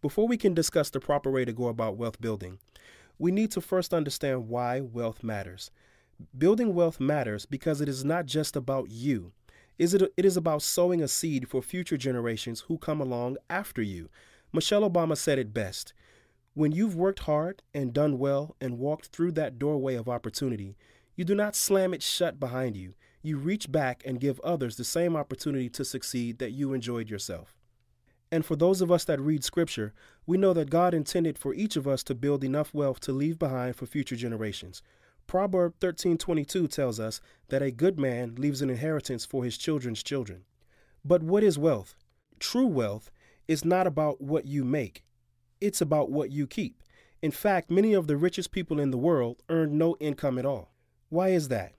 Before we can discuss the proper way to go about wealth building, we need to first understand why wealth matters. Building wealth matters because it is not just about you. It is about sowing a seed for future generations who come along after you. Michelle Obama said it best. When you've worked hard and done well and walked through that doorway of opportunity, you do not slam it shut behind you. You reach back and give others the same opportunity to succeed that you enjoyed yourself. And for those of us that read Scripture, we know that God intended for each of us to build enough wealth to leave behind for future generations. Proverbs 13:22 tells us that a good man leaves an inheritance for his children's children. But what is wealth? True wealth is not about what you make. It's about what you keep. In fact, many of the richest people in the world earn no income at all. Why is that?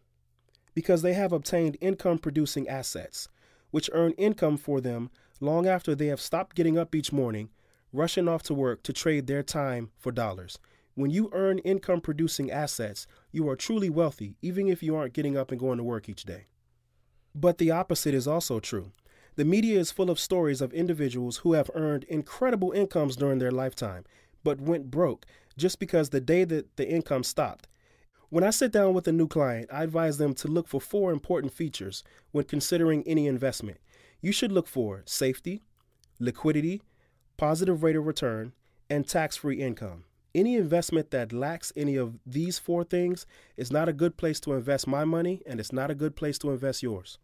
Because they have obtained income-producing assets, which earn income for them long after they have stopped getting up each morning, rushing off to work to trade their time for dollars. When you earn income-producing assets, you are truly wealthy, even if you aren't getting up and going to work each day. But the opposite is also true. The media is full of stories of individuals who have earned incredible incomes during their lifetime, but went broke just because the day that the income stopped. When I sit down with a new client, I advise them to look for 4 important features when considering any investment. You should look for safety, liquidity, positive rate of return, and tax-free income. Any investment that lacks any of these 4 things is not a good place to invest my money, and it's not a good place to invest yours.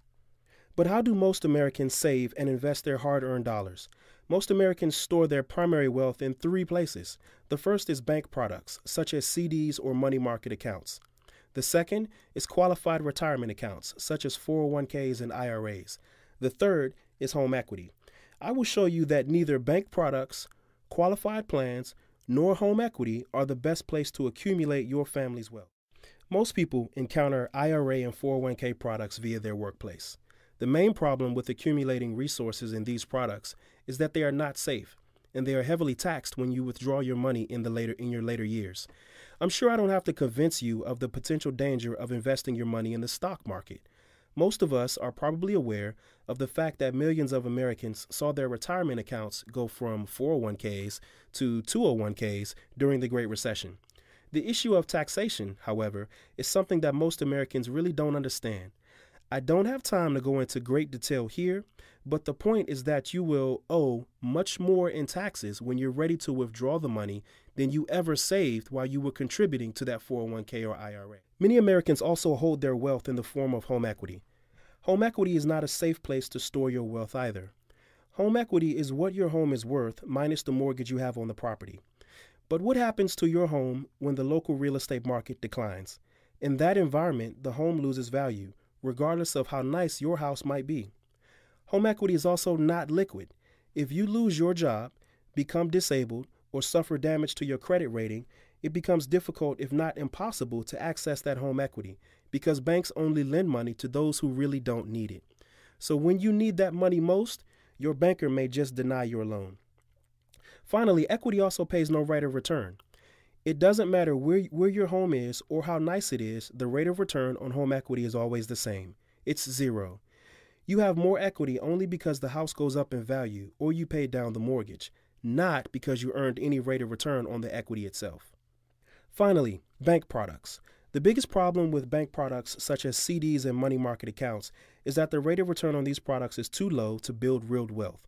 But how do most Americans save and invest their hard-earned dollars? Most Americans store their primary wealth in 3 places. The first is bank products, such as CDs or money market accounts. The second is qualified retirement accounts, such as 401ks and IRAs. The third is home equity. I will show you that neither bank products, qualified plans, nor home equity are the best place to accumulate your family's wealth. Most people encounter IRA and 401k products via their workplace. The main problem with accumulating resources in these products is that they are not safe, and they are heavily taxed when you withdraw your money in your later years. I'm sure I don't have to convince you of the potential danger of investing your money in the stock market. Most of us are probably aware of the fact that millions of Americans saw their retirement accounts go from 401ks to 201ks during the Great Recession. The issue of taxation, however, is something that most Americans really don't understand. I don't have time to go into great detail here, but the point is that you will owe much more in taxes when you're ready to withdraw the money than you ever saved while you were contributing to that 401k or IRA. Many Americans also hold their wealth in the form of home equity. Home equity is not a safe place to store your wealth either. Home equity is what your home is worth minus the mortgage you have on the property. But what happens to your home when the local real estate market declines? In that environment, the home loses value, regardless of how nice your house might be. Home equity is also not liquid. If you lose your job, become disabled, or suffer damage to your credit rating, it becomes difficult, if not impossible, to access that home equity because banks only lend money to those who really don't need it. So when you need that money most, your banker may just deny your loan. Finally, equity also pays no rate of return. It doesn't matter where your home is or how nice it is, the rate of return on home equity is always the same. It's 0. You have more equity only because the house goes up in value or you paid down the mortgage, not because you earned any rate of return on the equity itself. Finally, bank products. The biggest problem with bank products such as CDs and money market accounts is that the rate of return on these products is too low to build real wealth.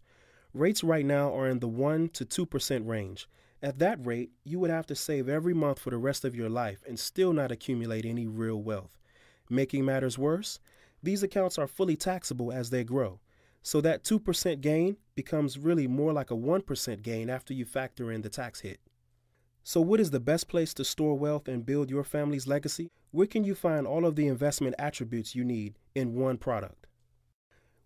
Rates right now are in the 1 to 2% range. At that rate, you would have to save every month for the rest of your life and still not accumulate any real wealth. Making matters worse, these accounts are fully taxable as they grow. So that 2% gain becomes really more like a 1% gain after you factor in the tax hit. So what is the best place to store wealth and build your family's legacy? Where can you find all of the investment attributes you need in one product?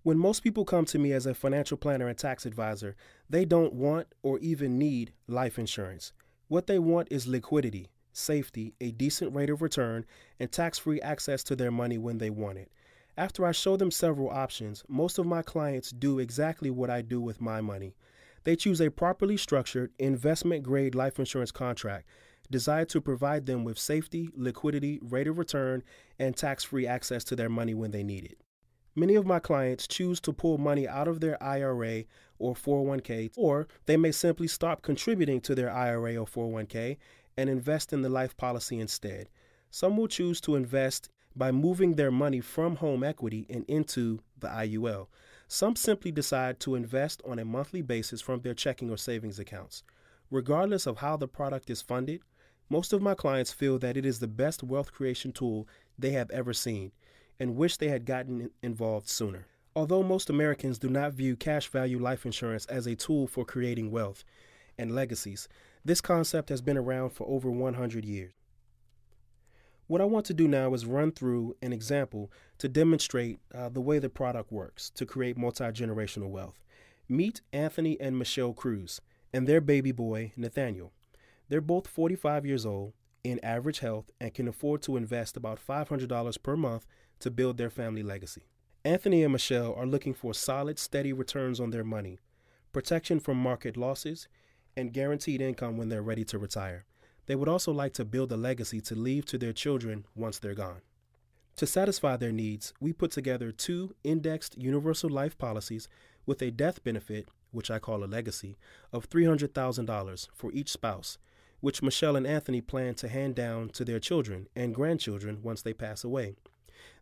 When most people come to me as a financial planner and tax advisor, they don't want or even need life insurance. What they want is liquidity, safety, a decent rate of return, and tax-free access to their money when they want it. After I show them several options, most of my clients do exactly what I do with my money. They choose a properly structured, investment-grade life insurance contract designed to provide them with safety, liquidity, rate of return, and tax-free access to their money when they need it. Many of my clients choose to pull money out of their IRA or 401k, or they may simply stop contributing to their IRA or 401k and invest in the life policy instead. Some will choose to invest by moving their money from home equity and into the IUL. Some simply decide to invest on a monthly basis from their checking or savings accounts. Regardless of how the product is funded, most of my clients feel that it is the best wealth creation tool they have ever seen and wish they had gotten involved sooner. Although most Americans do not view cash value life insurance as a tool for creating wealth and legacies, this concept has been around for over 100 years. What I want to do now is run through an example to demonstrate the way the product works to create multi-generational wealth. Meet Anthony and Michelle Cruz and their baby boy, Nathaniel. They're both 45 years old, in average health, and can afford to invest about $500 per month to build their family legacy. Anthony and Michelle are looking for solid, steady returns on their money, protection from market losses, and guaranteed income when they're ready to retire. They would also like to build a legacy to leave to their children once they're gone. To satisfy their needs, we put together 2 indexed universal life policies with a death benefit, which I call a legacy, of $300,000 for each spouse, which Michelle and Anthony plan to hand down to their children and grandchildren once they pass away.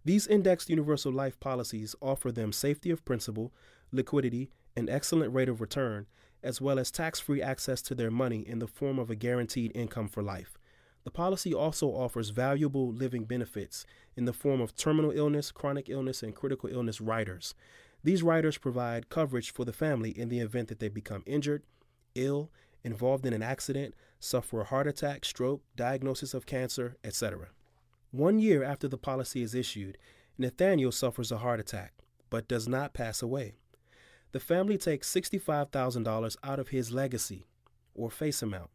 These indexed universal life policies offer them safety of principal, liquidity, an excellent rate of return, as well as tax-free access to their money in the form of a guaranteed income for life. The policy also offers valuable living benefits in the form of terminal illness, chronic illness, and critical illness riders. These riders provide coverage for the family in the event that they become injured, ill, involved in an accident, suffer a heart attack, stroke, diagnosis of cancer, etc. 1 year after the policy is issued, Nathaniel suffers a heart attack, but does not pass away. The family takes $65,000 out of his legacy, or face amount.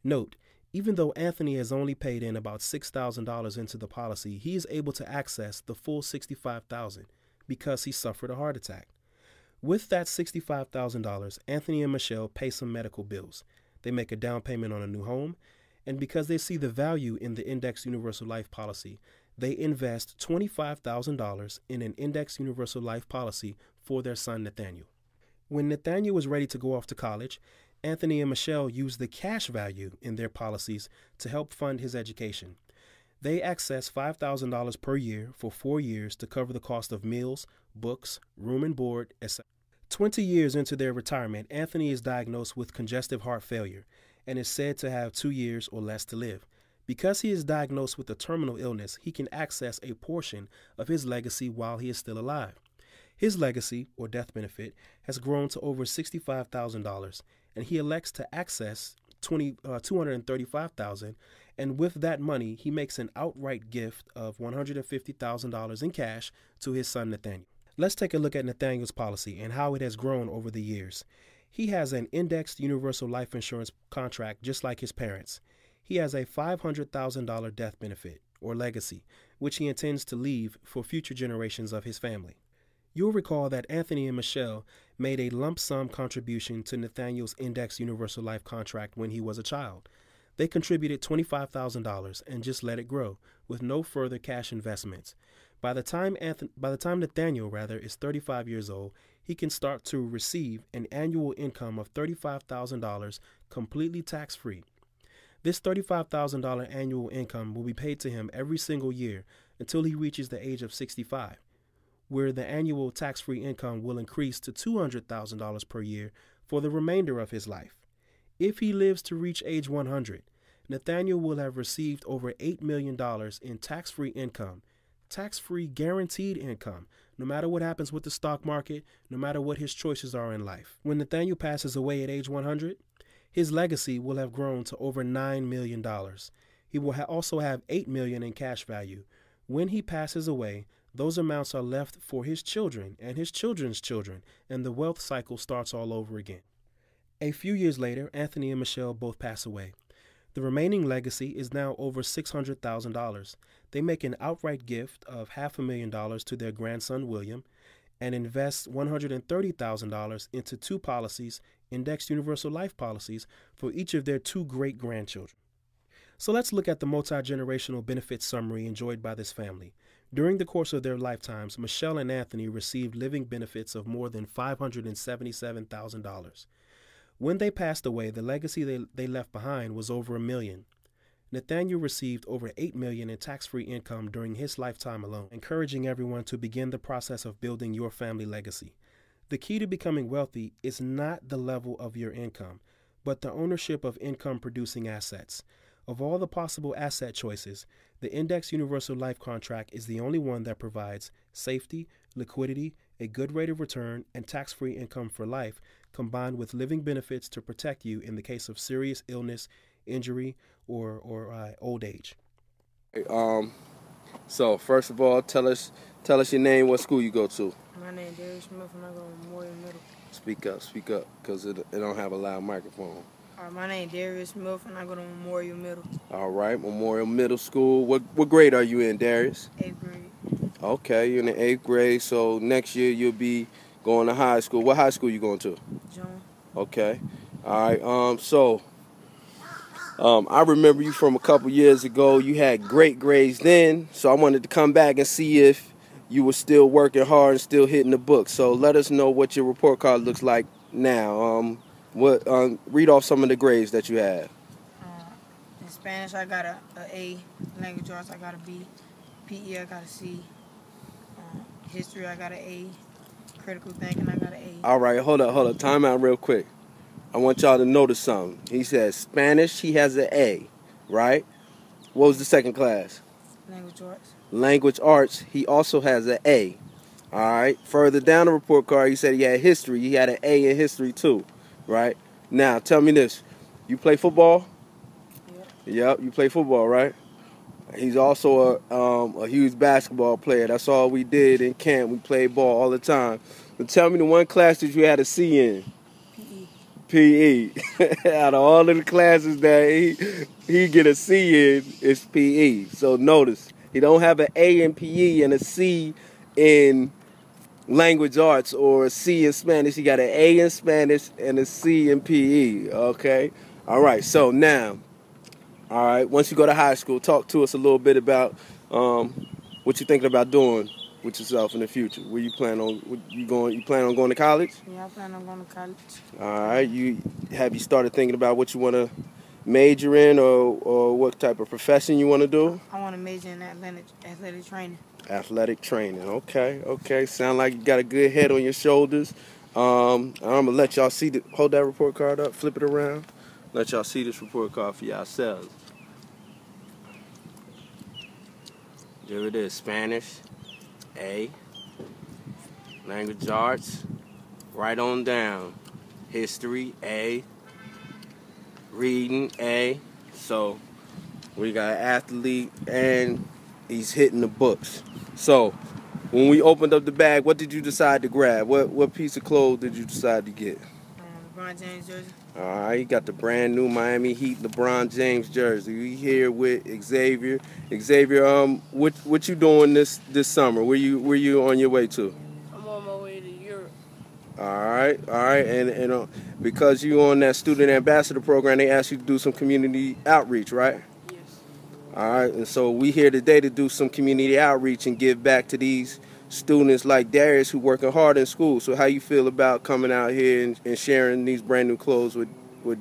Note, even though Anthony has only paid in about $6,000 into the policy, he is able to access the full $65,000 because he suffered a heart attack. With that $65,000, Anthony and Michelle pay some medical bills. They make a down payment on a new home, and because they see the value in the Indexed Universal Life policy, they invest $25,000 in an Indexed Universal Life policy for their son Nathaniel. When Nathaniel was ready to go off to college, Anthony and Michelle used the cash value in their policies to help fund his education. They access $5,000 per year for 4 years to cover the cost of meals, books, room and board, etc. 20 years into their retirement, Anthony is diagnosed with congestive heart failure and is said to have 2 years or less to live. Because he is diagnosed with a terminal illness, he can access a portion of his legacy while he is still alive. His legacy, or death benefit, has grown to over $65,000, and he elects to access $235,000, and with that money, he makes an outright gift of $150,000 in cash to his son Nathaniel. Let's take a look at Nathaniel's policy and how it has grown over the years. He has an indexed universal life insurance contract just like his parents. He has a $500,000 death benefit, or legacy, which he intends to leave for future generations of his family. You'll recall that Anthony and Michelle made a lump sum contribution to Nathaniel's Indexed Universal Life contract when he was a child. They contributed $25,000 and just let it grow, with no further cash investments. By the time Nathaniel is 35 years old, he can start to receive an annual income of $35,000 completely tax-free. This $35,000 annual income will be paid to him every single year until he reaches the age of 65. Where the annual tax-free income will increase to $200,000 per year for the remainder of his life. If he lives to reach age 100, Nathaniel will have received over $8 million in tax-free income, tax-free guaranteed income, no matter what happens with the stock market, no matter what his choices are in life. When Nathaniel passes away at age 100, his legacy will have grown to over $9 million. He will also have $8 million in cash value. When he passes away, those amounts are left for his children and his children's children, and the wealth cycle starts all over again. A few years later, Anthony and Michelle both pass away. The remaining legacy is now over $600,000. They make an outright gift of $500,000 to their grandson, William, and invest $130,000 into 2 policies, indexed universal life policies, for each of their 2 great-grandchildren. So let's look at the multi-generational benefit summary enjoyed by this family. During the course of their lifetimes, Michelle and Anthony received living benefits of more than $577,000. When they passed away, the legacy they left behind was over $1 million. Nathaniel received over $8 million in tax-free income during his lifetime alone, encouraging everyone to begin the process of building your family legacy. The key to becoming wealthy is not the level of your income, but the ownership of income-producing assets. Of all the possible asset choices, the Index Universal Life Contract is the only one that provides safety, liquidity, a good rate of return, and tax-free income for life, combined with living benefits to protect you in the case of serious illness, injury, or old age. So first of all, tell us your name, what school you go to. My name is Darius Smith, and I go to Memorial Middle. Speak up, because it don't have a loud microphone. My name is Darius Smith, and I go to Memorial Middle. All right, Memorial Middle School. What grade are you in, Darius? 8th grade. Okay, you're in the 8th grade, so next year you'll be going to high school. What high school you going to? John. Okay. All right, I remember you from a couple years ago. You had great grades then, so I wanted to come back and see if you were still working hard and still hitting the books. So let us know what your report card looks like now. Read off some of the grades that you have. In Spanish, I got a A. Language arts, I got a B. PE, I got a C. History, I got an A. Critical thinking, I got an A. All right, hold up. Time out real quick. I want y'all to notice something. He says Spanish, he has an A, right? What was the second class? Language arts. Language arts, he also has an A. All right. Further down the report card, he said he had history. He had an A in history too, right? Now, tell me this. You play football? Yep, you play football, right? He's also a huge basketball player. That's all we did in camp. We played ball all the time. But tell me the one class that you had a C in. PE. Out of all of the classes that he get a C in, it's PE. So notice, he don't have an A in PE and a C in language arts or a C in Spanish. He got an A in Spanish and a C in PE. Okay? All right, so now, all right, once you go to high school, talk to us a little bit about what you're thinking about doing with yourself in the future. Where you plan on you plan on going to college? Yeah, I plan on going to college. All right. Have you started thinking about what you want to major in or what type of profession you want to do? I want to major in athletic training. Athletic training. Okay. Sound like you got a good head on your shoulders. I'm gonna let y'all see hold that report card up, flip it around. Let y'all see this report card for yourselves. There it is. Spanish, A. Language arts, right on down. History, A. Reading, A. So we got an athlete and he's hitting the books. So when we opened up the bag, what did you decide to grab? What piece of clothes did you decide to get? LeBron James jersey. All right, you got the brand new Miami Heat LeBron James jersey. We here with Xavier. Xavier, what you doing this summer? Where you on your way to? I'm on my way to Europe. All right, and because you on that student ambassador program, they asked you to do some community outreach, right? Yes. All right, and so we here today to do some community outreach and give back to these students like Darius who working hard in school. So how you feel about coming out here and sharing these brand new clothes with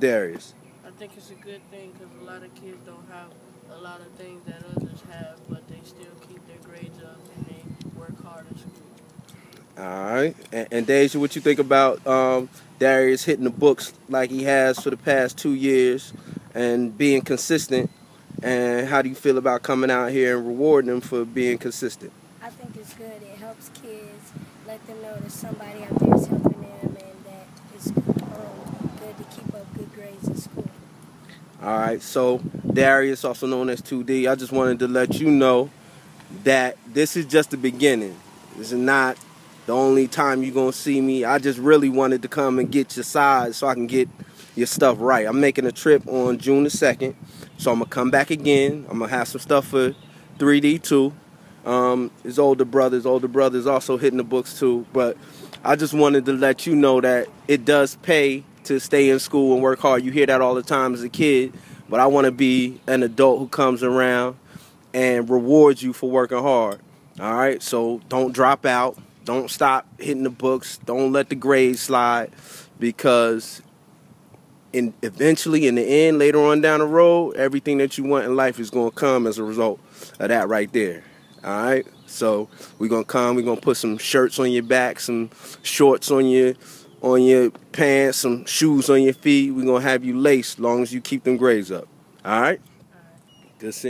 Darius? I think it's a good thing because a lot of kids don't have a lot of things that others have, but they still keep their grades up and they work hard in school. All right. And Deja, what you think about Darius hitting the books like he has for the past 2 years and being consistent? And how do you feel about coming out here and rewarding him for being consistent? I think it's good. It helps kids, let them know that somebody out there is helping them and that it's good to keep up good grades in school. All right, so Darius, also known as 2D, I just wanted to let you know that this is just the beginning. This is not the only time you're going to see me. I just really wanted to come and get your size so I can get your stuff right. I'm making a trip on June the 2nd, so I'm going to come back again. I'm going to have some stuff for 3D too. His older brother's also hitting the books too, but I just wanted to let you know that it does pay to stay in school and work hard. You hear that all the time as a kid, but I want to be an adult who comes around and rewards you for working hard. All right, so don't drop out. Don't stop hitting the books. Don't let the grades slide, because eventually, in the end, later on down the road, everything that you want in life is going to come as a result of that right there. All right, so we're going to put some shirts on your back, some shorts on your pants, some shoes on your feet. We're going to have you laced as long as you keep them grades up. All right? Good seeing you.